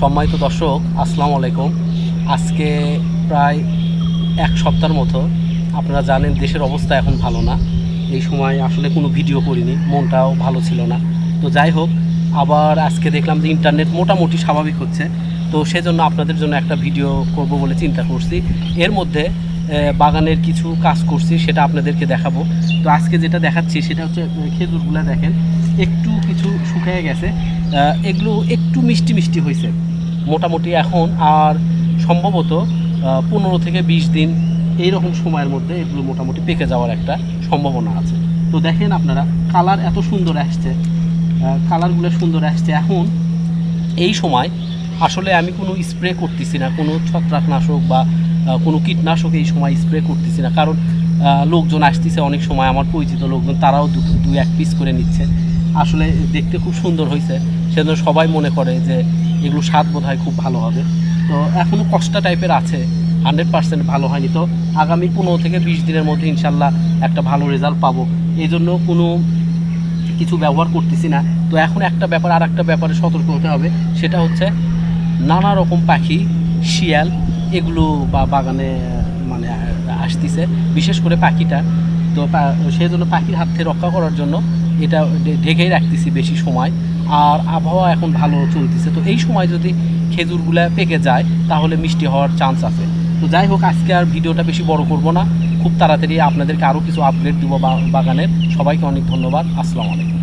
সম্মানিত দর্শক, আসসালামু আলাইকুম। আজকে প্রায় এক সপ্তাহের মতো আপনারা জানেন দেশের অবস্থা এখন ভালো না। এই সময় আসলে কোনো ভিডিও করিনি, মনটাও ভালো ছিল না। তো যাই হোক, আবার আজকে দেখলাম যে ইন্টারনেট মোটামুটি স্বাভাবিক হচ্ছে, তো সেজন্য আপনাদের জন্য একটা ভিডিও করব বলে চিন্তা করছি। এর মধ্যে বাগানের কিছু কাজ করছি, সেটা আপনাদেরকে দেখাবো। তো আজকে যেটা দেখাচ্ছি সেটা হচ্ছে খেজুরগুলো দেখেন একটু কিছু শুকিয়ে গেছে, এগুলো একটু মিষ্টি মিষ্টি হয়েছে মোটামুটি। এখন আর সম্ভবত 15 থেকে 20 দিন এইরকম সময়ের মধ্যে এগুলো মোটামুটি পেকে যাওয়ার একটা সম্ভাবনা আছে। তো দেখেন আপনারা, কালার এত সুন্দর আসছে, কালারগুলো সুন্দর আসছে। এখন এই সময় আসলে আমি কোনো স্প্রে করতেছি না, কোনো ছত্রাকনাশক বা কোনো কীটনাশক এই সময় স্প্রে করতেছি না, কারণ লোকজন আসতেছে অনেক সময়, আমার পরিচিত লোকজন, তারাও দুই এক পিস করে নিচ্ছে। আসলে দেখতে খুব সুন্দর হয়েছে, সেজন্য সবাই মনে করে যে এগুলো স্বাদ বোধ হয় খুব ভালো হবে। তো এখনও কষ্টা টাইপের আছে, 100% ভালো হয়নি। তো আগামী 15 থেকে 20 দিনের মধ্যে ইনশাল্লাহ একটা ভালো রেজাল্ট পাবো, এই জন্য কোনো কিছু ব্যবহার করতেছি না। তো এখন একটা ব্যাপার, আর একটা ব্যাপারে সতর্ক হতে হবে, সেটা হচ্ছে নানা রকম পাখি, শিয়াল, এগুলো বাগানে মানে আসতেছে, বিশেষ করে পাখিটা। তো সেই জন্য পাখির হাত থেকে রক্ষা করার জন্য এটা ঢেকেই রাখতেছি বেশি সময়। আর আবহাওয়া এখন ভালো চলতেছে, তো এই সময় যদি খেজুরগুলা পেকে যায় তাহলে মিষ্টি হওয়ার চান্স আছে। তো যাই হোক, আজকে আর ভিডিওটা বেশি বড় করব না, খুব তাড়াতাড়ি আপনাদেরকে আরও কিছু আপডেট দেবো বাগানের। সবাইকে অনেক ধন্যবাদ। আসসালামু আলাইকুম।